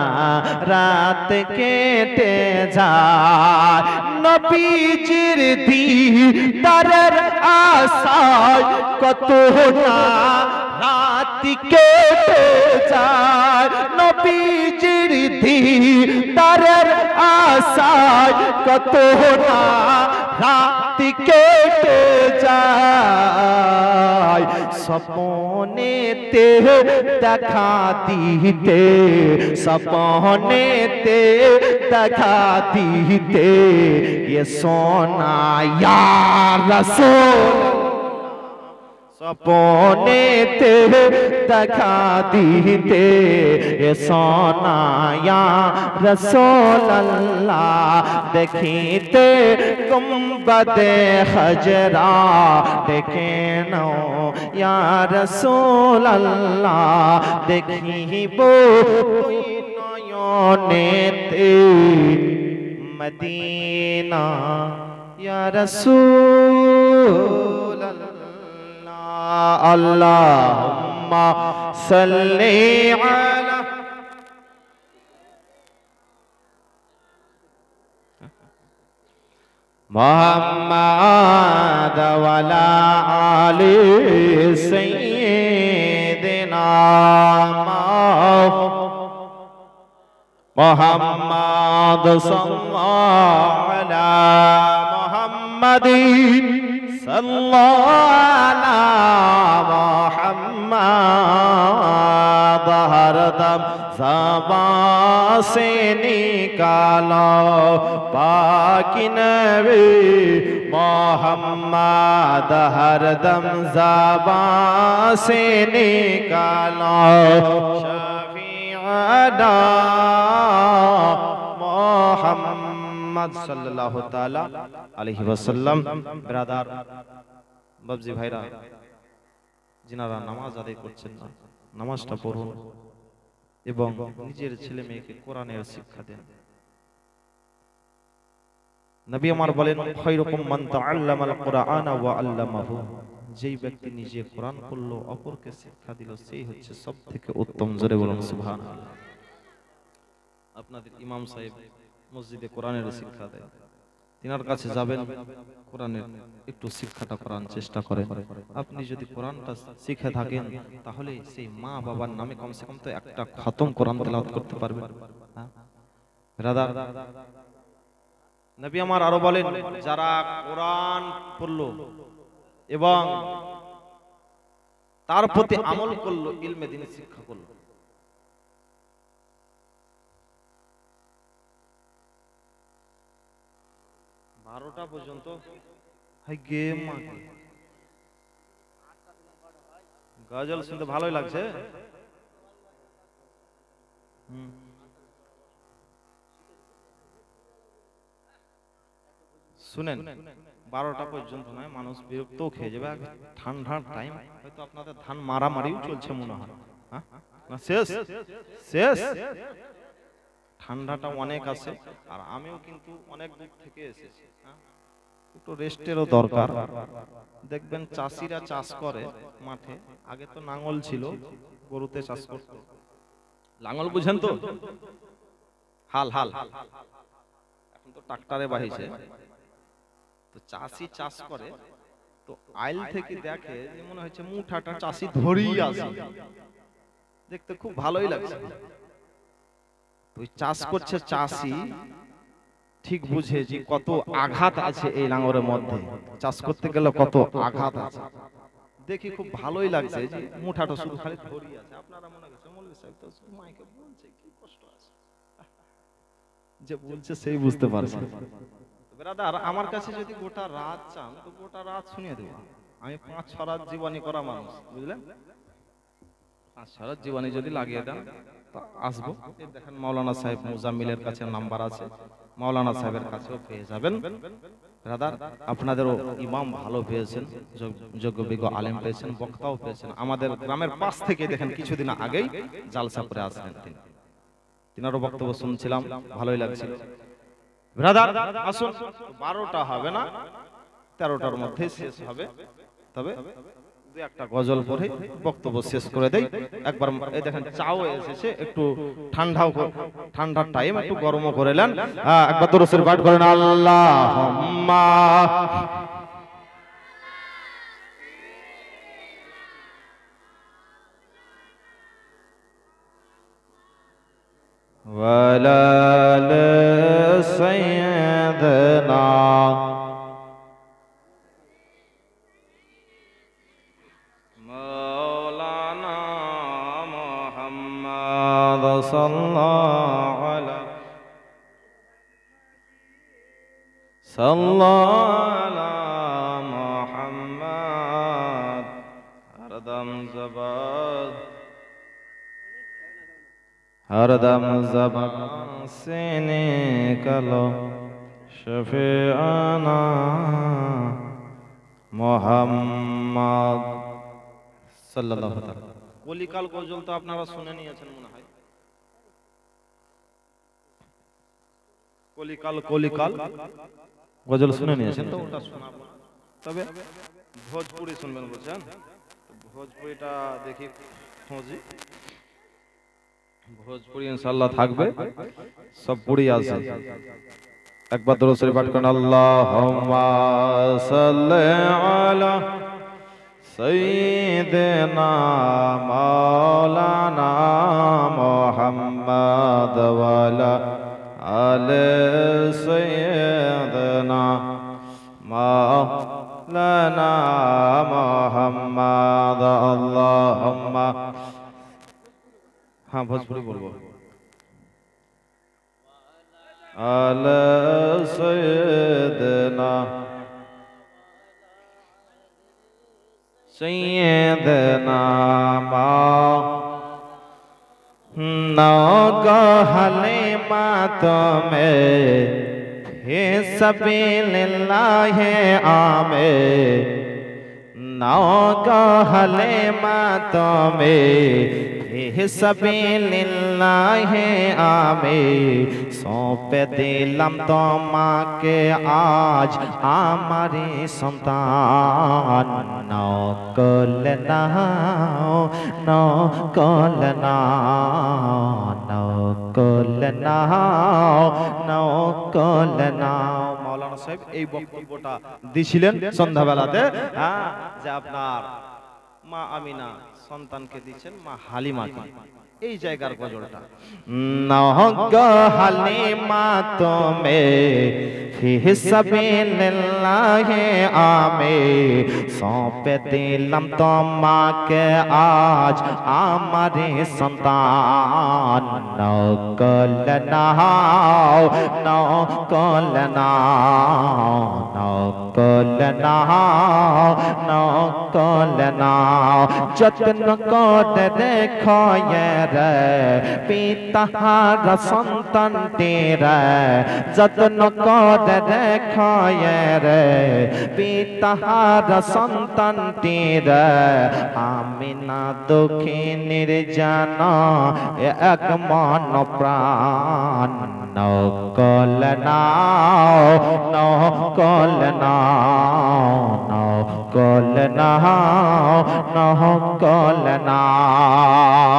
রাত কেটে যায়। নবীজির দিদারের আশায় কত না রাত কেটে যায়। নবীজির দিদারের আশায় কত না রাত কেটে যায়। স্বপ্নেতে দেখা দিতে, স্বপ্নেতে দেখা দিতে ये सोना या रसूल। স্বপ্নেতে দেখা দিতে এ সোনা ইয়া রাসূলুল্লাহ। দেখিতে গুম্বাদে খজরা ডেকে নাও ইয়া রাসূলুল্লাহ। দেখিব দুই নয়নেতে মদিনা ইয়া রাসূলুল্লাহ। আল্লাহুম্মা সাল্লি আলা মুহাম্মাদ ওয়া আলা আলি সাইয়্যিদিনা মুহাম্মাদ সাল্লাল্লাহু আলা মুহাম্মাদিন সাল্লাল্লাহু আলা মুহাম্মাদ হরদম ज़बां से निकालो पाकी नबी मोहम्मद हरदम ज़बां से निकालो शफीअना मोहम्मद सल्लल्लाहु ताला अलैहि वसल्लम। ब्रादार बाबजी भाईरा जिनारा नामाज आदाय करছেন না নামাজটা পড়ুন এবং নিজের ছেলে মেয়েকে কোরআনের শিক্ষা দেন। নবী আমার বলেন খায়রুকুম মান তাআল্লামাল কুরআনা ওয়া আল্লামাহু, যেই ব্যক্তি নিজে কোরআন পড়লো অপরকে শিক্ষা দিল সেই হচ্ছে সবথেকে উত্তম। জোরে বলুন সুবহানাল্লাহ। আপনাদের ইমাম সাহেব মসজিদে কোরআনের শিক্ষা দেয়, তিনার কাছে যাবেন, কোরআনের একটু শিক্ষাটা করার চেষ্টা করেন। আপনি যদি কোরআনটা শিখে থাকেন তাহলে সেই মা বাবার নামে কমসে কম তো একটা খতম কোরআন তেলাওয়াত করতে পারবেন। ব্রাদার নবী আমার আরো বলেন যারা কোরআন পড়লো এবং তার প্রতি আমল করলো, ইলমে দ্বীন শিক্ষা করলো, 12টা পর্যন্ত গজল শুনতে ভালোই লাগছে। শুনেন 12টা পর্যন্ত নয়, মানুষ বিরক্ত খেয়ে যাবে। ঠান্ডার টাইম হয়তো আপনাদের ধান মারামারিও চলছে মনে হয়। শেষ শেষ ঠান্ডাটা অনেক আছে, আর আমিও কিন্তু অনেক দূর থেকে এসেছি, একটু রেস্টেরও দরকার। দেখবেন চাষিরা চাষ করে মাঠে, আগে তো নাঙ্গল ছিল, গরুতে চাষ করত, লাঙ্গল বুঝেন তো, হাল হাল, এখন তো ট্রাক্টরে বাহিছে। তো চাষি চাষ করে, তো আইল থেকে দেখে যে মনে হচ্ছে মুঠাটা চাষি ধরেই আসে, দেখতে খুব ভালোই লাগছে। চাষ করছে চাষি, ঠিক বুঝে যে কত আঘাত আছে এই লাঙ্গলের মধ্যে, চাষ করতে গেলে কত আঘাত আছে, দেখি খুব ভালোই লাগছে যে মুঠাটা শুধু খালি ধরি আছে। আপনারা মনে করছেন মৌলভী সাহেব তো মাইকে বলছে, কি কষ্ট আছে, যে বলছে সেই বুঝতে পারছে। ব্রাদার আমার কাছে যদি গোটা রাত চান তো গোটা রাত শুনিয়ে দেব। আমি 5-6 রাত জীবনী করা মানুষ, বুঝলেন, 5-6 রাত জীবনী যদি লাগিয়ে দেন আসবো। দেখেন মাওলানা সাহেব মুজাম্মিলের কাছে নাম্বার আছে, মাওলানা সাহেবের কাছেও পেয়ে যাবেন। ব্রাদার আপনাদেরও ইমাম ভালো পেয়েছেন, যোগ্য বিজ্ঞ আলেম পেয়েছেন, বক্তাও পেয়েছেন। আমাদের গ্রামের পাশ থেকে দেখেন কিছুদিন আগেই জালসা করে আসলেন তিনি, তিনারও বক্তব্য শুনছিলাম, ভালোই লাগছিল। ব্রাদার আসুন, 12টা হবে না, 13টার মধ্যে শেষ হবে। তবে দুই একটা গজল পড়ে বক্তব্য শেষ করে দেই। একবার এই দেখেন চাও এসেছে, একটু ঠান্ডার টাইম একটু গরমও করে নেন। একবার দরুদের পাঠ করেন, আল্লাহুম্মা ওয়ালা সাইয়্যিদিনা हरदम ज़बां से निकालो शफीअना मुहम्मद सल्लल्लाहु अलैहि वसल्लम। কলিকাল গজল তো আপনারা শুনে নিয়েছেন মনে হয়। কলিকাল গজল শুনে নিয়েছেন তো, ওটা শোনাবো। তবে ভোজপুরি শুনবেন, বুঝছেন, ভোজপুরিটা দেখি খুঁজি, ভোজপুরি ইনশাআল্লাহ থাকবে, সব পুরি আছে। একবার দরুদ শরীফ পাঠ করেন, আল্লাহুম্মা সাল্লি আলা সাইয়্যিদিনা মাওলানা মুহাম্মাদ ওয়া আলা আলি সাইয়্যিদিনা মাওলানা মুহাম্মাদ। আল্লাহুম্মা, হ্যাঁ ভোজপুরি বলবো, আলা সাইয়্যিদিনা সাইয়্যিদিনা নগহলে মাতমে হে সাবিলিল্লাহে আমে, নগহলে মাতমে হে সাবিলিল্লাহে আমে, সঁপে দিলাম তোমাকে আজ আমারে সন্তান। নকল নাও নকল নাও নকল নাও নকল নাও। মাওলানা সাহেব এই বক্তব্যটা দিছিলেন সন্ধ্যাবেলাতে, হ্যাঁ, যে আপনার মা আমিনা সন্তানকে দিচ্ছেন মা হালিমাকে, এই জায়গার গজলটা। নহগো হালিমা তুমি ফি সাবিলিল্লাহি আমে, সঁপে দিলাম তোমাকে আজ আমারে সন্তান। নকল নাও নকল নাও নকল নাও নকল নাও। যত্ন করে রেখো রে পিতাহার সন্তানটির, যত্ন করে রেখো রে পিতাহার সন্তানটির। আমিনা দুঃখিনীর জান এক মন প্রাণ। নকল নাও নকল নাও নকল নাও নকল নাও।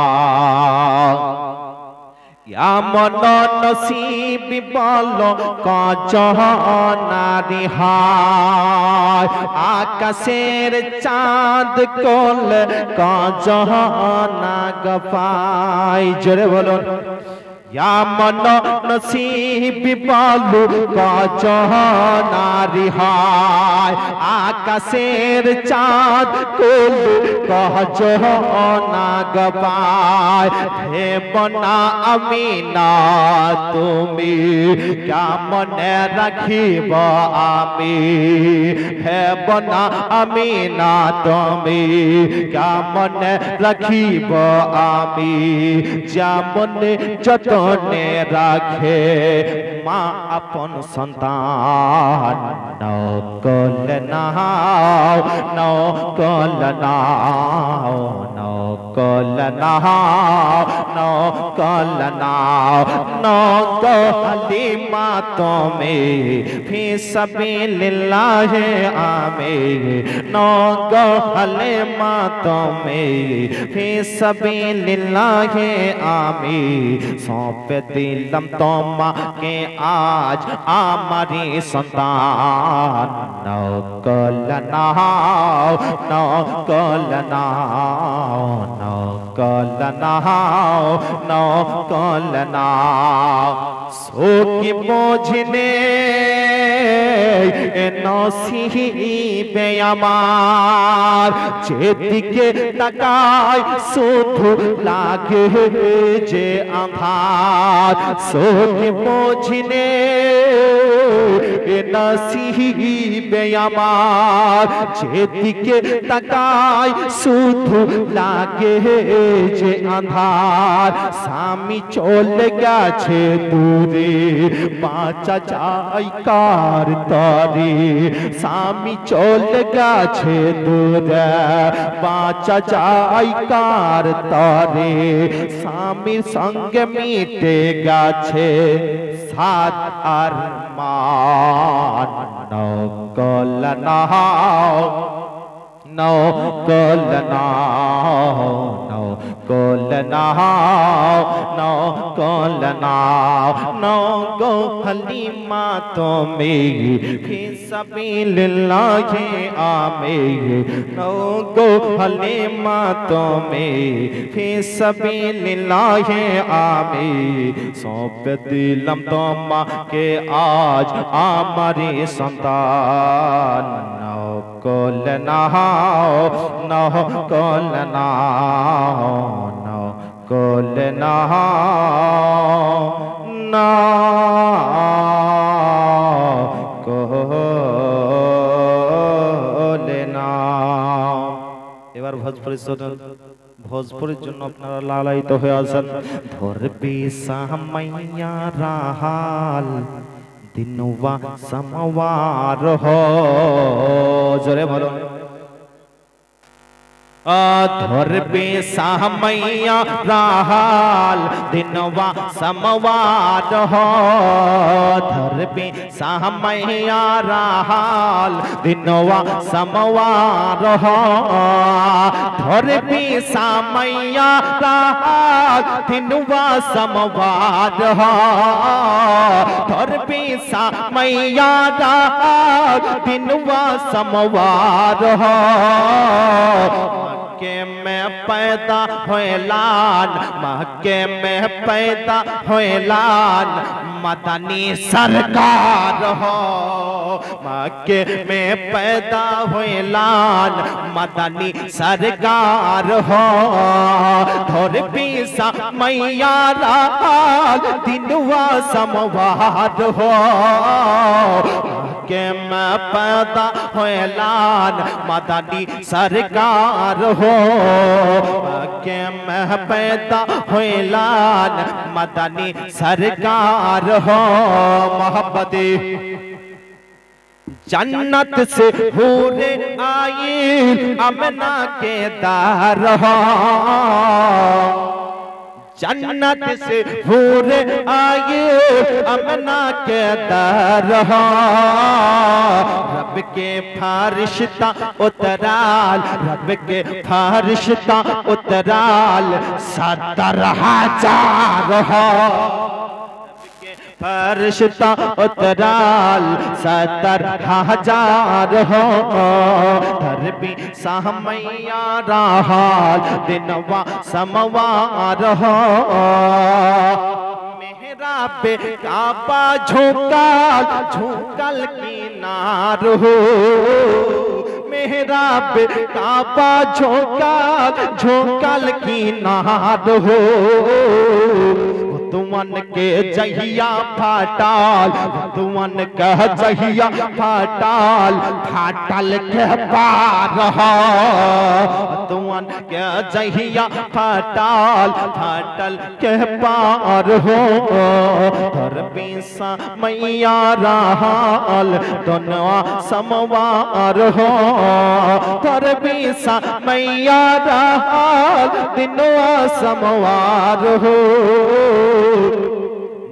এমন নসিব বলো কজ নারী হয়, আকাশের চাঁদ কোল কজ নাগ পাই। জোরে বলুন, এমন নসিব বলো কজ নারী হয়, আকাশের চাঁদ কোল কজ নাগ পায়। হে বনা আমিনা তুমি কেমনে রাখিব আমি, হে বনা আমিনা তুমি কেমনে রাখিব আমি। যেমনে যতনে রাখে মা আপন সন্তান। নকল নাও নকল নাও নকল নাও নকল নাও। নগো হালিমা তুমি ফি সাবিলিল্লাহি আমে, নগো হালিমা তুমি ফি সাবিলিল্লাহি আমে, সঁপে দিলাম তোমাকে আজ আমারি সন্তান। নকল নাও নকল নাও নকল নাও নকল নাও। শোকে বোঝনে নসিবে আমার, যেদিকে তাকাই শুধু লাগে যে আঁধার। শোকে বোঝনে নসিবে আমার, যেদিকে তাকাই শুধু লাগে যে আঁধার। স্বামী চলে গেছে দূরে বাঁচা যায় কার তরে, স্বামী চলে গেছে দূরে বাঁচা যায় কার তরে। স্বামীর সঙ্গে মিটে গেছে সাত আর মান। নকল নাও नौ कोलना नौ कोलना नौ कोलना नौ गो हलीमा तो मेरी फी सबीलिल्लाह आमीन नौ गो हलीमा तो मेरी फी सबीलिल्लाह आमीन सौंप दिलम तो माँ के आज आमारी संतान नौ कोलना नौ कोलना नौ कोलना ना कोलना এবার ভোজপুরের জন্য আপনারা লালায়িত হয়ে আছেন ধরবি সামাইয়া রাহাল দিনওয়া সমওয়ার हो জোরে বলো ধরবে সামাইয়া রাহাল দিনওয়া সমওয়ার हो ধরবে সামাইয়া রাহাল দিনওয়া সমওয়ার हो ধরবে সামাইয়া রাহাল দিনওয়া সমওয়ার हो ধরবে সামাইয়া রাহাল দিনওয়া সমওয়ার हो मक्के में पैदा हुए लाल मक्के में पैदा हुए लाल मदनी सरकार हो मक्के में पैदा हुए लाल मदनी सरकार हो धरबी मैया राल दिनवा समवार हो के मैं पैदा हुए लाल मदनी सरकार हो के मैं पैदा हुए लाल मदनी सरकार हो मोहब्बत जन्नत से हूरे आई अमना के दार हो जन्नत से हूरे आए अमना के दर हो रब के फारिश्ता उतराल रब के फारिश्ता उतराल 70,000 हो फरिश्ता उतराल 70,000 हो धरबी सामैया राहाल दिनवा समवार हो मेहराबे काबा झोंकाल झोंकल किनार हो मेहराबे काबा झोंकाल झोंकल किनार हो तुमन के जहिया फाटाल तुमन कह जहिया फाटाल फाटल के पार हो तुमन के जहिया फाटाल फाटल के पार हो धरबी मैया राहाल दोनों समवार हो धरबी मैया राहाल दिनों समवार हो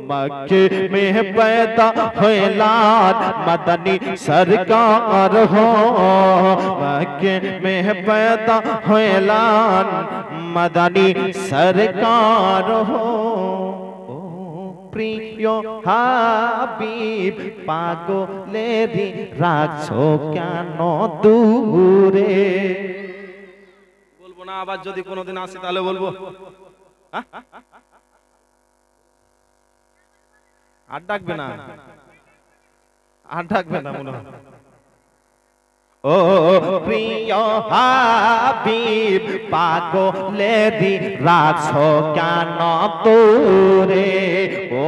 मक्के में पैदा हुए लाल मदनी सरकार हो मक्के में पैदा हुए लाल मदनी सरकार हो प्रिय हाबिब पागलेरी राखो केन दूरे बोलबो ना आবার যদি কোনোদিন আসি তাহলে বলবো আর ডাকবে না মনে হয় ও প্রিয় হাবিব পাগলেরি রাখো কেন দূরে ও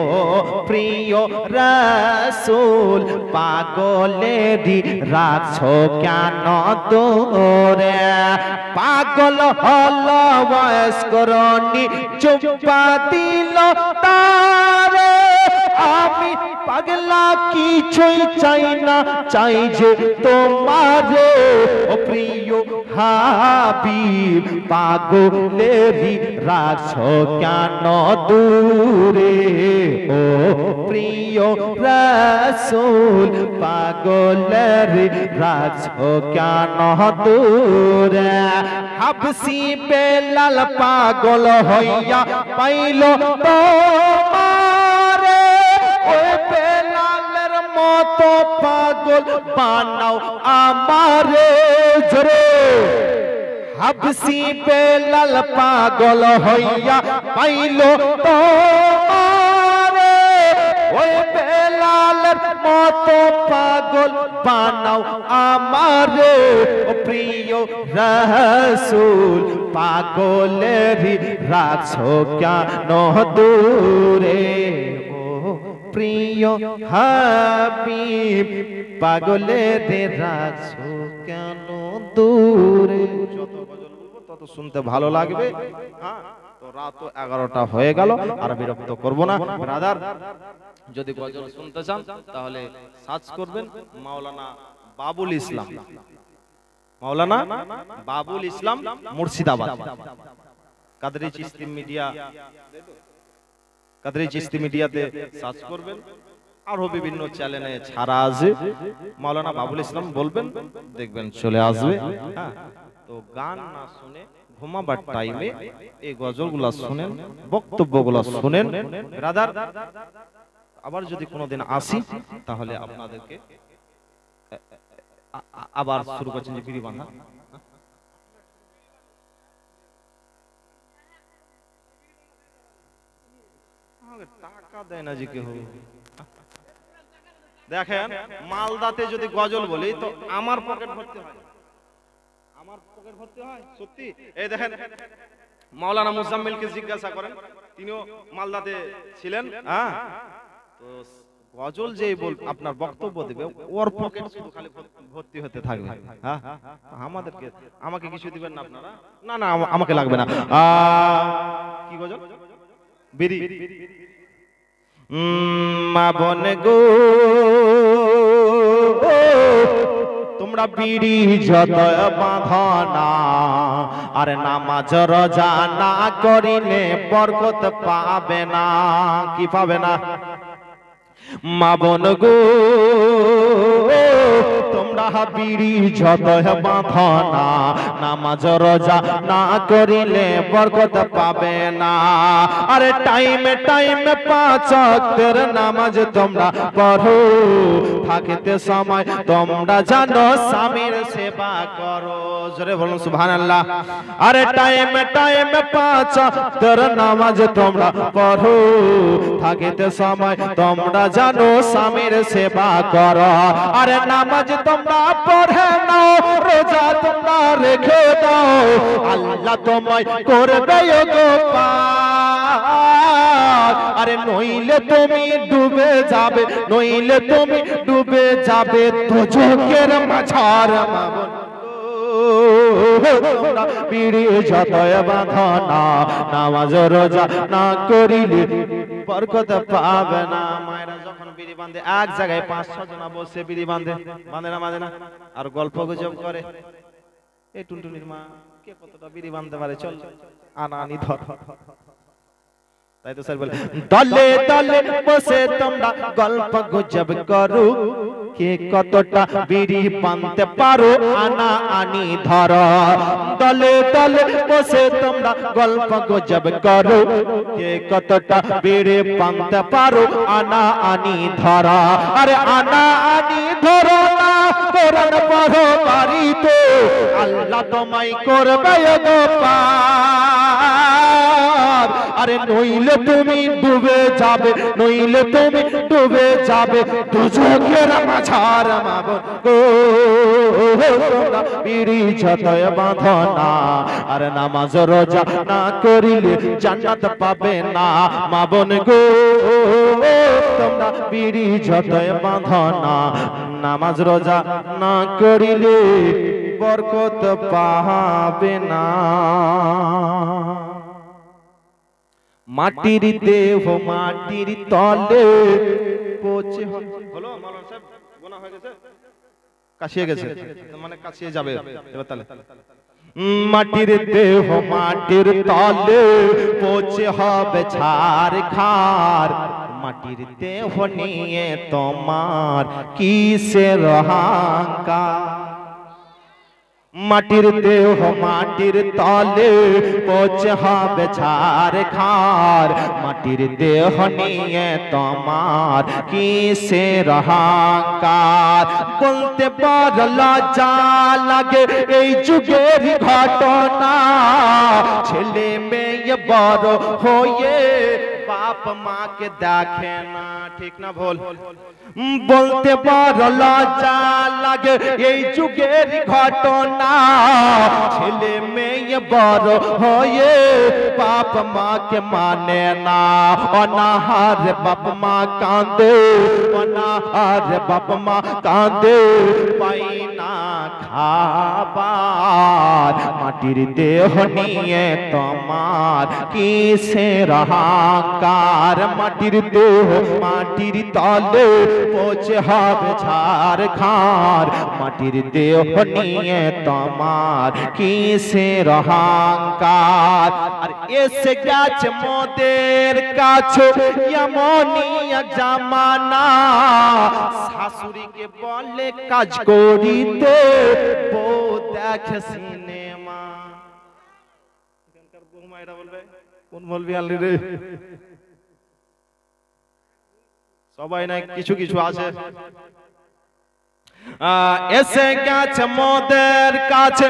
প্রিয় রাসূল পাগলেরি রাখো কেন দূরে পাগল হলো বয়স্ক রনি চুপা দিল তারে আমি পাগলা কিছুই চাই না চাই যে তোমারে ও প্রিয় হাবিব পাগলেরি রাখছো কেন দূরে ও প্রিয় রাসূল পাগলেরি রাখছো কেন দূরে হাবসি বেলাল পাগল হইয়া পাইল তোমারে ওই বেলালের মতো পাগল বানাও আমারে জোরে হাবসি বেলাল পাগল হইয়া পাইল তোমারে ওই বেলালের মতো পাগল বানাও আমারে ও প্রিয় রাসূল পাগলেরি রাখছো কেন দূরে ও প্রিয় হাবিব পাগলেরি রাখছো কেন দূরে যত গজল বলবো তত শুনতে ভালো লাগবে। হ্যাঁ, তো রাত 11টা হয়ে গেল, আর বিরক্ত করব না। ব্রাদার, যদি গজল শুনতে চান তাহলে সার্চ করবেন মাওলানা বাবুল ইসলাম, মাওলানা বাবুল ইসলাম মুর্শিদাবাদ। কাদরি চিশতি মিডিয়া, কাদরি চিশতি মিডিয়াতে সার্চ করবেন, আরো বিভিন্ন চ্যানেলে ছাড়া আছে। মাওলানা বাবুল ইসলাম বলবেন, দেখবেন চলে আসবে। হ্যাঁ, তো গান না শুনে ঘুমাবার টাইমে এই গজলগুলা শুনেন, বক্তব্যগুলা শুনেন। ব্রাদার, আবার যদি কোনোদিন আসি তাহলে আপনাদেরকে আবার শুরু করছেন যে বিড়ি বাঁধা। টাকা দেয় না যে কেউ। দেখেন, মালদাতে যদি গজল বলি তো আমার পকেট ভর্তি হয়, আমার পকেট ভর্তি হয় সত্যি। এই দেখেন, মাওলানা মুজাম্মিলকে জিজ্ঞাসা করেন, তিনিও মালদাতে ছিলেন। হ্যাঁ, তো গজল যে আপনার বক্তব্য দিবে ওর পকেট শুধু খালি ভর্তি হতে থাকবে। হ্যাঁ, আমাকে কিছু দিবেন না আপনারা? না না, আমাকে লাগবে না। কি গজল? বিড়ি। মা বোন গো তোমরা বিড়ি যত বাঁধনা আর নামাজ রোজা না করিলে বরকত পাবে না। কি পাবে না? মা বোন গো তোমরা বিড়ি যত বাঁধনা নামাজ রোজা না করিলে বরকত পাবে না। আরে টাইমে টাইমে 5 ওয়াক্তের নামাজ তোমরা পড়ো, থাকিতে সময় তোমরা জানো স্বামীর সেবা করো। জোরে বলুন সুবহানাল্লাহ। আরে টাইমে টাইমে 5 ওয়াক্তের নামাজ তোমরা পড়ো, থাকিতে সময় তোমরা জানো স্বামীর সেবা করো। আরে নামাজ তোমরা পড়ে নাও, রোজা তোমরা রেখে দাও, আল্লাহ তোমায় করবে গো পার। আরে নইলে তুমি ডুবে যাবে, নইলে তুমি ডুবে যাবে দোজখের মাঝার। বিড়ি যতই বাঁধনা নামাজ রোজা না করিলে বরকত পাবে না। মায়েরা যখন বিড়ি বাঁধে এক জায়গায় 5-6 জনা বসে বিড়ি বাঁধে, বাঁধে না বাঁধে না? আর গল্প গুজব করে, এই টুনটুনির মা কে কতটা বিড়ি বাঁধতে পারে, চল আনা আনি ধর। তাই তো স্যার বলে দলে দলে বসে তোমরা গল্প গুজব করো, কে কতটা বিড়ি বাঁধতে পারো আনা আনি ধর। দলে দলে বসে তোমরা গল্প গুজব করো, কে কতটা বিড়ি বাঁধতে পারো আনা আনি ধর। আরে আনা আনি ধরো না, কোরআন পড়ো বাড়িতে, আল্লাহ তোমায় করবে গো পার। আরে নইলে তুমি ডুবে যাবে, নইলে তুমি ডুবে যাবে দোজখের মাঝার। মা বোন গো তোমরা বিড়ি যতই বাঁধনা আর নামাজ রোজা না করিলে জান্নাত পাবে না। মা বোন গো তোমরা বিড়ি যতই বাঁধনা নামাজ রোজা না করিলে বরকত পাবে না। মাটির দেহ মাটির তলে পচে। হলো মাওলানা সাহেব, গোনা হয়ে গেছে, কাশিয়ে গেছে, মানে কাশিয়ে যাবে এবার তাহলে। মাটির দেহ মাটির তলে পচে হবে ছারখার মাটির দেহ নিয়ে তোমার কিসের অহংকার মাটির দেহ মাটির তলে পচে হবে ছারখার মাটির দেহ নিয়ে তোমার কিসের অহংকার বলতে বড় লজ্জা লাগে এই যুগের ঘটনা ছেলে মেয়ে বড় হয়ে বাপ মাকে দেখে না ঠিক না ভুল বলতে বড় লজ্জা লাগে এই যুগের ঘটনা ছেলে মেয়ে বড় হয়ে বাপ মাকে মানে না অনাহার বাপ মা কাঁদে অনাহার বাপ মা কাঁদে পাই না খাবার মাটির দেহ নিয়ে তোমার কিসের অহংকার মাটির দেহ মাটির তলে পচে হবে ছারখার মাটির দেহ নিয়ে তোমার কিসের অহংকার আর এসে গেছে মোদের কাছে এমনই এক জামানা শাশুড়িকে বলে কাজ করিতে বউ দেখে সিনেমা এখানকার বৌমায়েরা বলবে কোন বলবি আলি রে সবাই না কিছু কিছু আছে এসে গেছে মোদের কাছে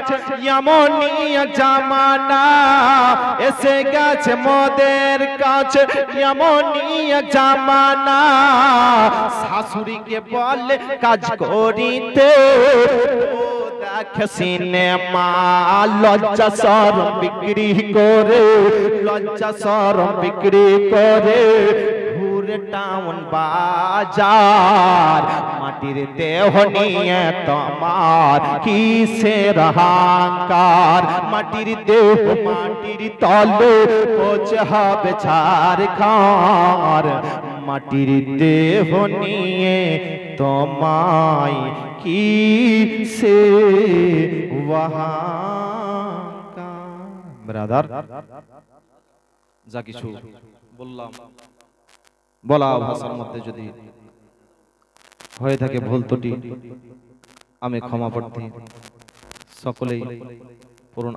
এমনই এক জামানা এসে গেছে মোদের কাছে এমনই এক জামানা শাশুড়িকে বলে কাজ করিতে দেখে সিনেমা লজ্জা শরম বিক্রি করে লজ্জা শরম বিক্রি করে টাউন বাজার মাটির দেহ নিয়ে তোমার কিসের অহংকার মাটির দেহ মাটির তলে পচে হবে ছারখার মাটির দেহ নিয়ে তোমায় কিসের অহংকার ব্রাদার যা কিছু বললাম বলা ভাষার মধ্যে যদি হয়ে থাকে ভুল ত্রুটি আমি ক্ষমা প্রার্থী সকলেই পূরণ